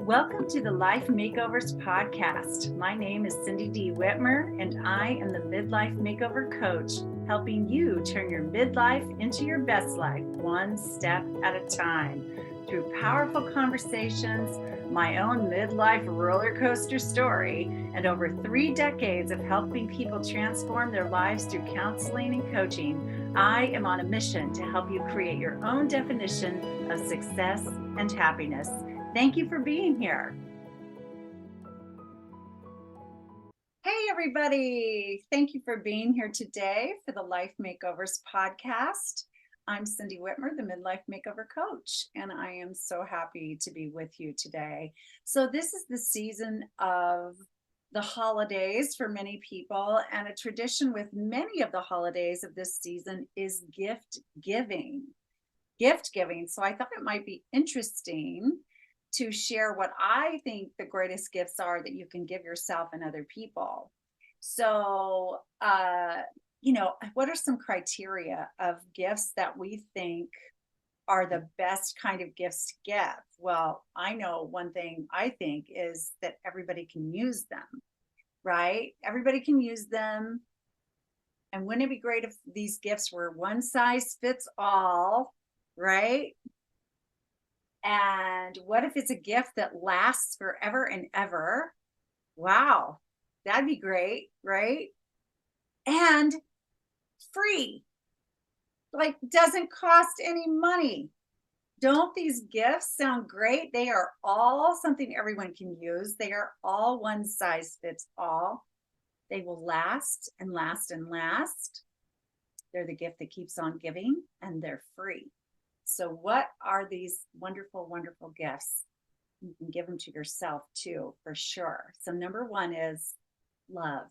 Welcome to the Life Makeovers podcast. My name is Cindy D. Whitmer, and I am the Midlife Makeover Coach, helping you turn your midlife into your best life, one step at a time. Through powerful conversations, my own midlife roller coaster story, and over 3 decades of helping people transform their lives through counseling and coaching, I am on a mission to help you create your own definition of success and happiness. Thank you for being here. Hey, everybody. Thank you for being here today for the Life Makeovers podcast. I'm Cindy Whitmer, the Midlife Makeover Coach, and I am so happy to be with you today. So this is the season of the holidays for many people, and a tradition with many of the holidays of this season is gift giving. So I thought it might be interesting to share what I think the greatest gifts are that you can give yourself and other people. So, what are some criteria of gifts that we think are the best kind of gifts to give? Well, I know one thing I think is that everybody can use them, right? Everybody can use them. And wouldn't it be great if these gifts were one size fits all, right? And what if it's a gift that lasts forever and ever? Wow, that'd be great, right? And free, like doesn't cost any money. Don't these gifts sound great? They are all something everyone can use. They are all one size fits all. They will last and last and last. They're the gift that keeps on giving, and they're free. So what are these wonderful, wonderful gifts? You can give them to yourself too, for sure. So number one is love.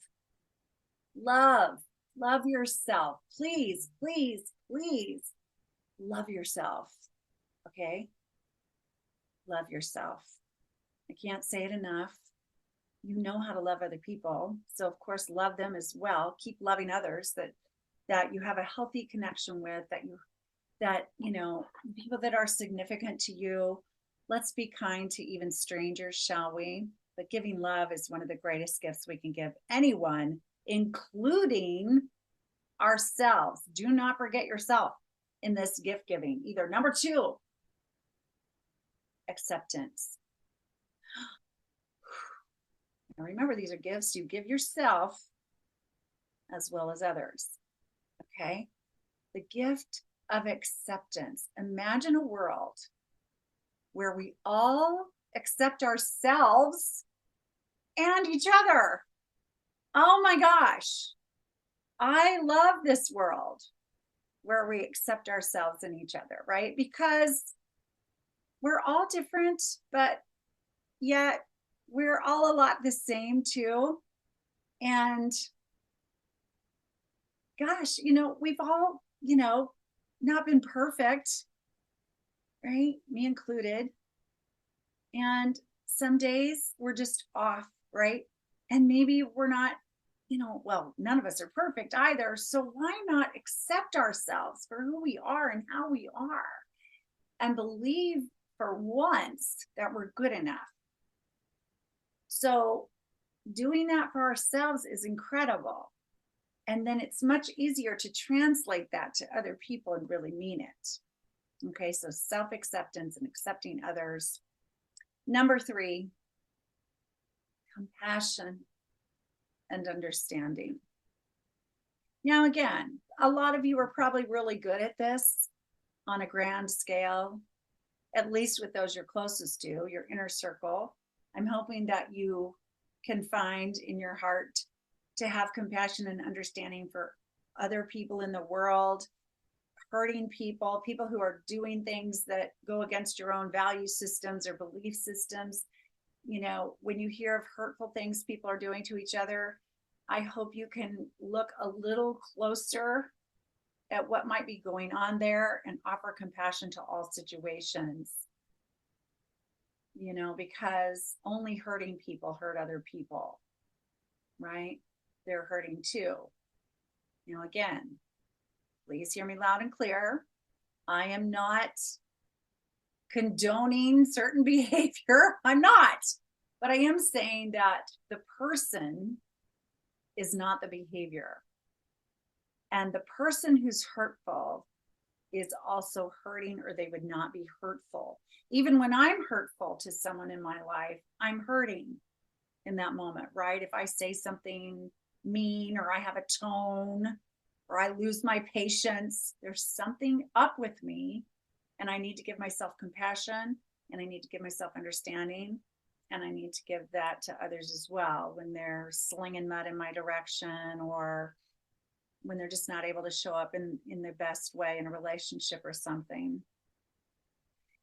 Love yourself. Please, please, please love yourself. Okay? Love yourself. I can't say it enough. You know how to love other people. So of course, love them as well. Keep loving others that you have a healthy connection with, that people that are significant to you. Let's be kind to even strangers, shall we? But giving love is one of the greatest gifts we can give anyone, including ourselves. Do not forget yourself in this gift giving. Either number two, acceptance. Now remember, these are gifts you give yourself as well as others. Okay? The gift of acceptance. Imagine a world where we all accept ourselves and each other. Oh my gosh. I love this world where we accept ourselves and each other, right? Because we're all different, but yet we're all a lot the same too. And gosh, we've all, not been perfect, right? Me included. And some days we're just off, right? And maybe we're not, none of us are perfect either. So why not accept ourselves for who we are and how we are, and believe for once that we're good enough? So doing that for ourselves is incredible. And then it's much easier to translate that to other people and really mean it. Okay, so self-acceptance and accepting others. Number three, compassion and understanding. Now, again, a lot of you are probably really good at this on a grand scale, at least with those you're closest to, your inner circle. I'm hoping that you can find in your heart to have compassion and understanding for other people in the world, hurting people who are doing things that go against your own value systems or belief systems. When you hear of hurtful things people are doing to each other, I hope you can look a little closer at what might be going on there and offer compassion to all situations. Because only hurting people hurt other people, right? They're hurting too. Again, please hear me loud and clear. I am not condoning certain behavior. I'm not. But I am saying that the person is not the behavior. And the person who's hurtful is also hurting, or they would not be hurtful. Even when I'm hurtful to someone in my life, I'm hurting in that moment, right? If I say something mean, or I have a tone, or I lose my patience, there's something up with me, and I need to give myself compassion, and I need to give myself understanding, and I need to give that to others as well when they're slinging mud in my direction, or when they're just not able to show up in their best way in a relationship or something.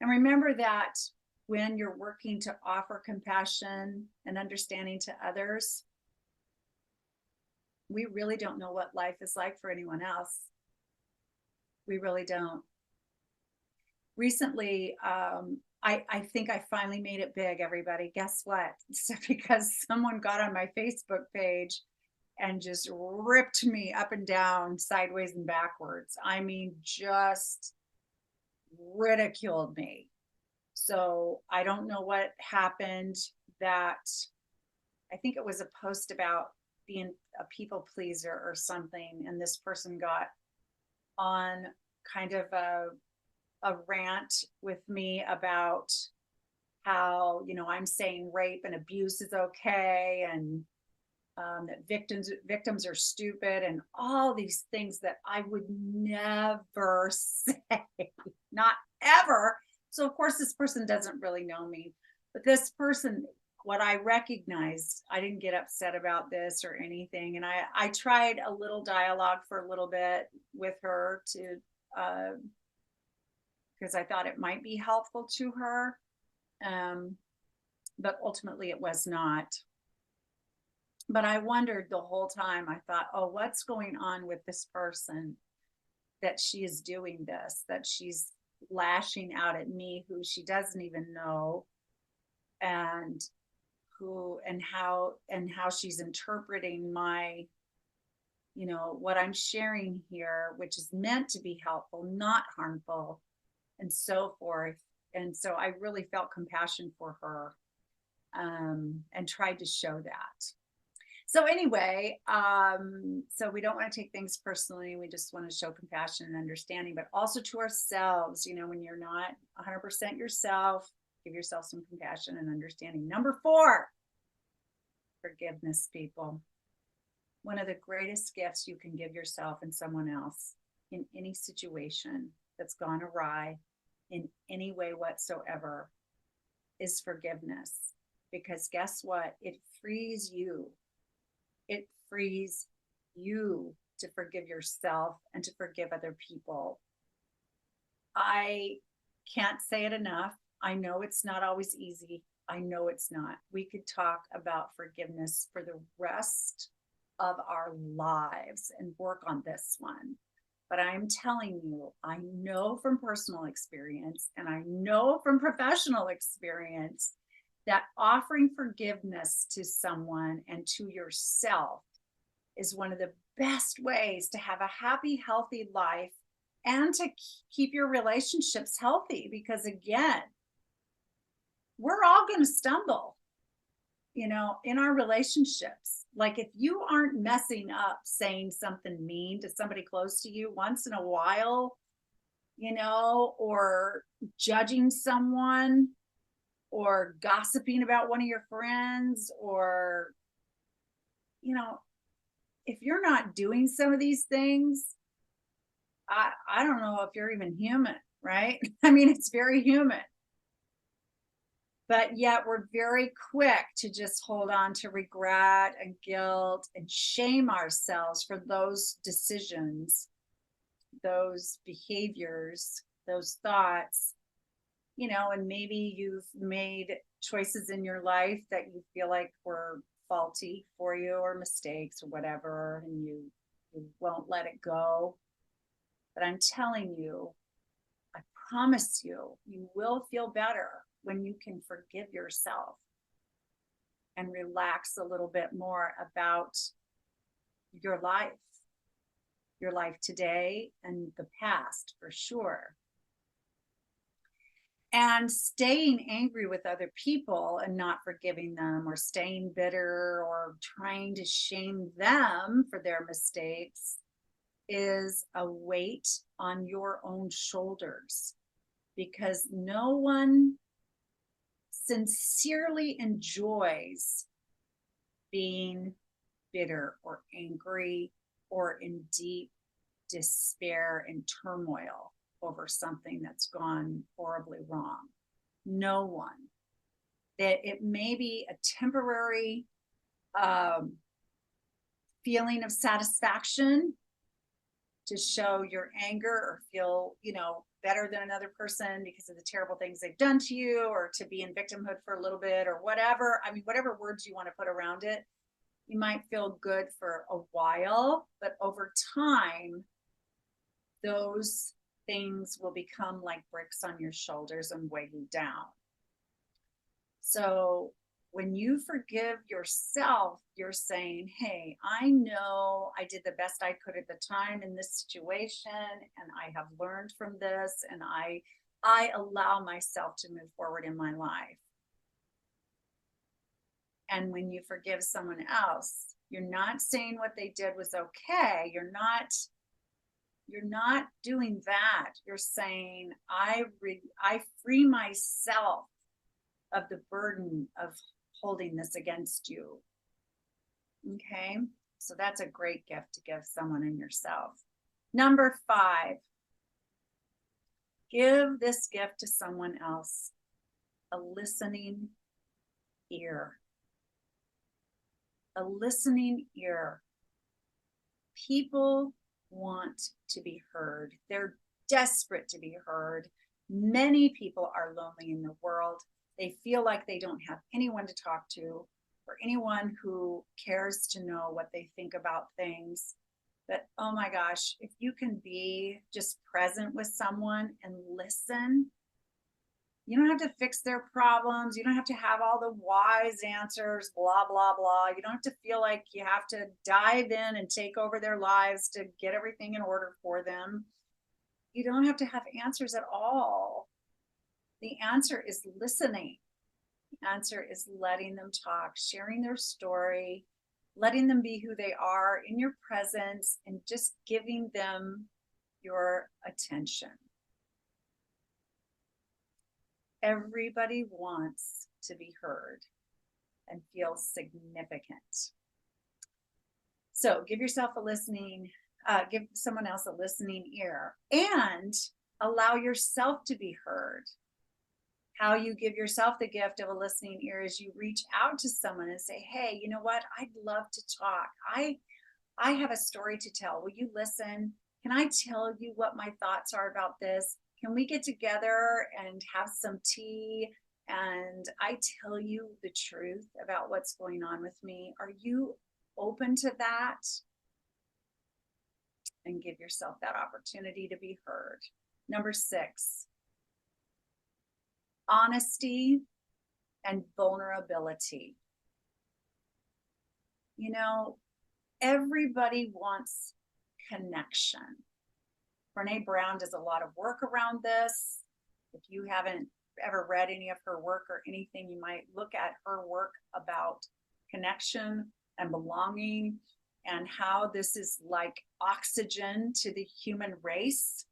And remember that when you're working to offer compassion and understanding to others, we really don't know what life is like for anyone else. We really don't. Recently, I think I finally made it big, everybody. Guess what? So because someone got on my Facebook page and just ripped me up and down, sideways and backwards. I mean, just ridiculed me. So I don't know what happened. That I think it was a post about being a people pleaser or something, and this person got on kind of a rant with me about how, I'm saying rape and abuse is okay, and that victims are stupid, and all these things that I would never say, not ever. So of course this person doesn't really know me, but this person, what I recognized, I didn't get upset about this or anything, and I tried a little dialogue for a little bit with her to because I thought it might be helpful to her, but ultimately it was not. But I wondered the whole time, I thought, oh, what's going on with this person that she is doing this, that she's lashing out at me, who she doesn't even know, and how she's interpreting my, what I'm sharing here, which is meant to be helpful, not harmful, and so forth. And so I really felt compassion for her, and tried to show that. So anyway, so we don't want to take things personally. We just want to show compassion and understanding, but also to ourselves. When you're not 100% yourself, give yourself some compassion and understanding. Number 4, forgiveness, people. One of the greatest gifts you can give yourself and someone else in any situation that's gone awry in any way whatsoever is forgiveness. Because guess what? It frees you. It frees you to forgive yourself and to forgive other people. I can't say it enough. I know it's not always easy. I know it's not. We could talk about forgiveness for the rest of our lives and work on this one. But I'm telling you, I know from personal experience, and I know from professional experience, that offering forgiveness to someone and to yourself is one of the best ways to have a happy, healthy life, and to keep your relationships healthy. Because again, we're all going to stumble, in our relationships. Like if you aren't messing up saying something mean to somebody close to you once in a while, or judging someone, or gossiping about one of your friends, or, if you're not doing some of these things, I don't know if you're even human, right? I mean, it's very human. But yet we're very quick to just hold on to regret and guilt and shame ourselves for those decisions, those behaviors, those thoughts. And maybe you've made choices in your life that you feel like were faulty for you, or mistakes or whatever, and you won't let it go. But I'm telling you, I promise you, you will feel better when you can forgive yourself and relax a little bit more about your life today and the past, for sure. And staying angry with other people and not forgiving them, or staying bitter or trying to shame them for their mistakes, is a weight on your own shoulders, because no one sincerely enjoys being bitter or angry or in deep despair and turmoil over something that's gone horribly wrong. No one. That it may be a temporary um, feeling of satisfaction to show your anger, or feel, better than another person because of the terrible things they've done to you, or to be in victimhood for a little bit, or whatever. I mean, whatever words you want to put around it. You might feel good for a while, but over time, those things will become like bricks on your shoulders and weigh you down. So when you forgive yourself, you're saying, hey, I know I did the best I could at the time in this situation, and I have learned from this, and I allow myself to move forward in my life. And when you forgive someone else, you're not saying what they did was okay. You're not doing that. You're saying, I free myself of the burden of holding this against you. Okay, so that's a great gift to give someone and yourself. Number 5, give this gift to someone else: a listening ear. A listening ear. People want to be heard. They're desperate to be heard. Many people are lonely in the world. They feel like they don't have anyone to talk to, or anyone who cares to know what they think about things. But oh my gosh, if you can be just present with someone and listen, you don't have to fix their problems. You don't have to have all the wise answers, blah, blah, blah. You don't have to feel like you have to dive in and take over their lives to get everything in order for them. You don't have to have answers at all. The answer is listening. The answer is letting them talk, sharing their story, letting them be who they are in your presence, and just giving them your attention. Everybody wants to be heard and feel significant. So give yourself a listening, give someone else a listening ear, and allow yourself to be heard. How you give yourself the gift of a listening ear is you reach out to someone and say, hey, you know what? I'd love to talk. I have a story to tell. Will you listen? Can I tell you what my thoughts are about this? Can we get together and have some tea and I tell you the truth about what's going on with me? Are you open to that? And give yourself that opportunity to be heard. Number 6, honesty and vulnerability. Everybody wants connection. Brene Brown does a lot of work around this. If you haven't ever read any of her work or anything, you might look at her work about connection and belonging, and how this is like oxygen to the human race.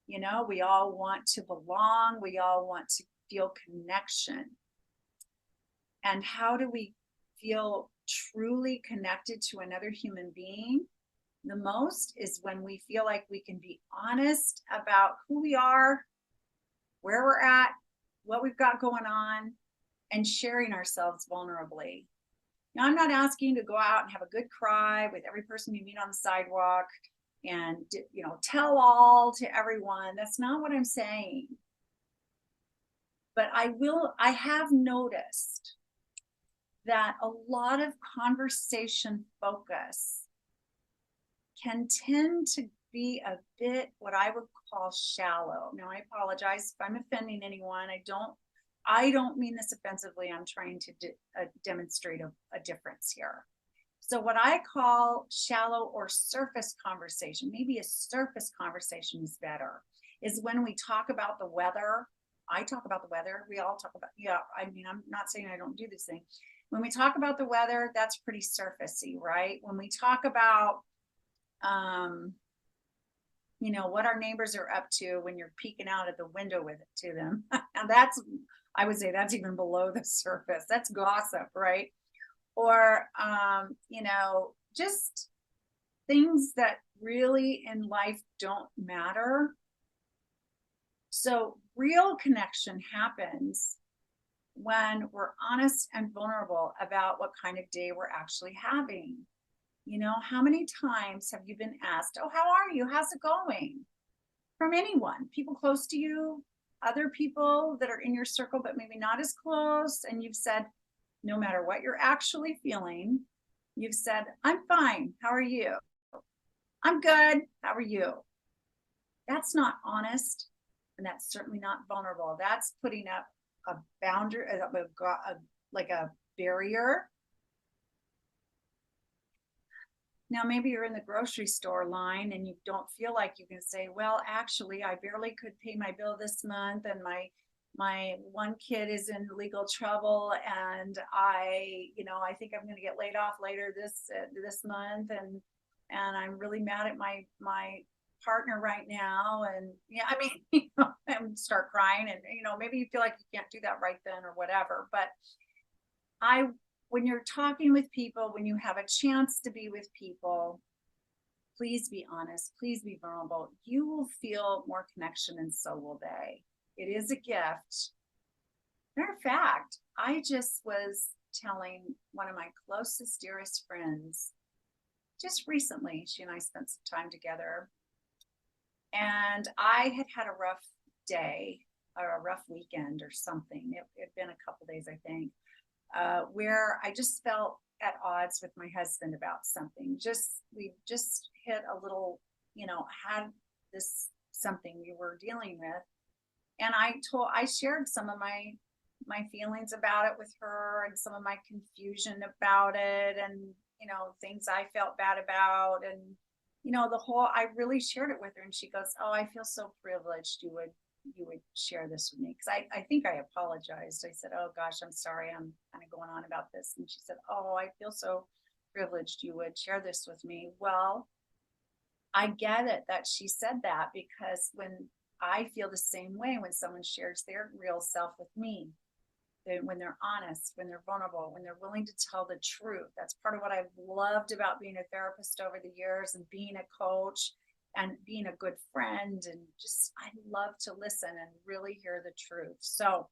We all want to belong. We all want to feel connection. And how do we feel truly connected to another human being? The most is when we feel like we can be honest about who we are, where we're at, what we've got going on, and sharing ourselves vulnerably. Now, I'm not asking you to go out and have a good cry with every person you meet on the sidewalk and, tell all to everyone. That's not what I'm saying. But I have noticed that a lot of conversation focus can tend to be a bit what I would call shallow. Now, I apologize if I'm offending anyone. I don't mean this offensively. I'm trying to demonstrate a difference here. So what I call shallow or surface conversation, maybe a surface conversation is better, is when we talk about the weather I talk about the weather. We all talk about, yeah, I mean, I'm not saying I don't do this thing. When we talk about the weather, that's pretty surfacey, right? When we talk about, um, what our neighbors are up to when you're peeking out at the window with it to them. And I would say that's even below the surface. That's gossip, right? Or, just things that really in life don't matter. So real connection happens when we're honest and vulnerable about what kind of day we're actually having. How many times have you been asked, oh, how are you? How's it going? From anyone, people close to you, other people that are in your circle, but maybe not as close. And you've said, no matter what you're actually feeling, you've said, I'm fine. How are you? I'm good. How are you? That's not honest. And that's certainly not vulnerable. That's putting up a boundary, like a barrier. Now, maybe you're in the grocery store line and you don't feel like you can say, well, actually, I barely could pay my bill this month, and my one kid is in legal trouble, and I think I'm going to get laid off later this month, and I'm really mad at my partner right now, and yeah, I mean, and start crying, and maybe you feel like you can't do that right then or whatever, but when you're talking with people, when you have a chance to be with people, please be honest, please be vulnerable. You will feel more connection, and so will they. It is a gift. Matter of fact, I just was telling one of my closest, dearest friends just recently, she and I spent some time together, and I had a rough day or a rough weekend or something. It had been a couple days, I think. Where I just felt at odds with my husband about something. We just hit a little, had this something we were dealing with. And I shared some of my feelings about it with her, and some of my confusion about it, and, things I felt bad about. And, I really shared it with her, and she goes, oh, I feel so privileged you would share this with me, because I think I apologized. I said, oh gosh, I'm sorry, I'm kind of going on about this. And she said, oh, I feel so privileged you would share this with me. Well, I get it that she said that, because when I feel the same way when someone shares their real self with me, when they're honest, when they're vulnerable, when they're willing to tell the truth. That's part of what I've loved about being a therapist over the years, and being a coach, and being a good friend. And just, I love to listen and really hear the truth. So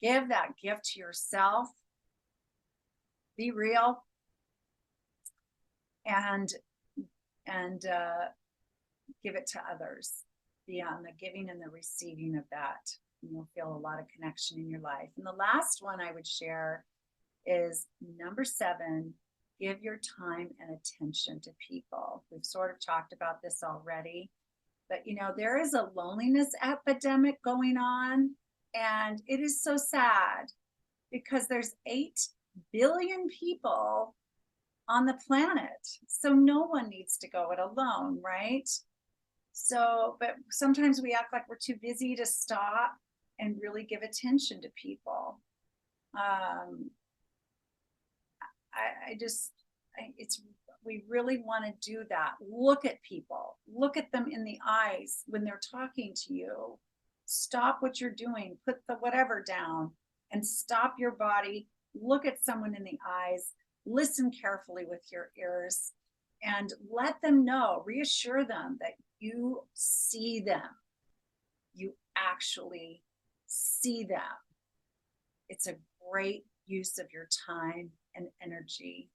give that gift to yourself, be real, and give it to others. Be on the giving and the receiving of that, and you'll feel a lot of connection in your life. And the last one I would share is number 7. Give your time and attention to people. We've sort of talked about this already, but there is a loneliness epidemic going on, and it is so sad, because there's 8 billion people on the planet. So no one needs to go it alone, right? So, but sometimes we act like we're too busy to stop and really give attention to people. We really want to do that. Look at people, look at them in the eyes when they're talking to you. Stop what you're doing, put the whatever down, and stop your body. Look at someone in the eyes, listen carefully with your ears, and let them know, reassure them that you see them. You actually see them. It's a great use of your time and energy.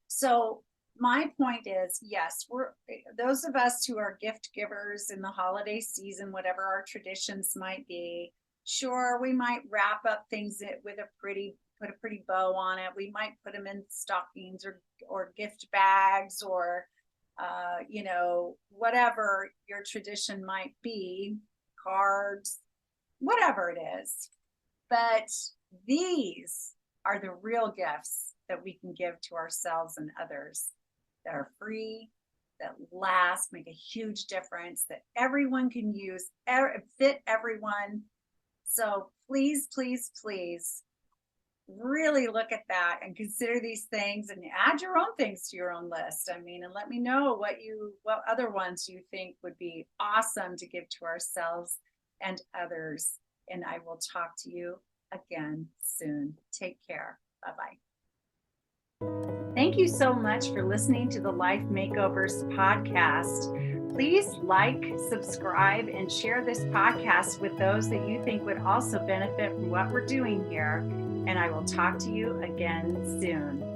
So my point is, yes, we're those of us who are gift givers in the holiday season, whatever our traditions might be. Sure, we might wrap up things with put a pretty bow on it. We might put them in stockings or gift bags, or whatever your tradition might be, cards, whatever it is. But these are the real gifts that we can give to ourselves and others, that are free, that last, make a huge difference, that everyone can use, fit everyone. So please, please, please really look at that and consider these things and add your own things to your own list. I mean, and let me know what other ones you think would be awesome to give to ourselves and others. And I will talk to you again soon. Take care. Bye-bye. Thank you so much for listening to the Life Makeovers podcast. Please like, subscribe, and share this podcast with those that you think would also benefit from what we're doing here. And I will talk to you again soon.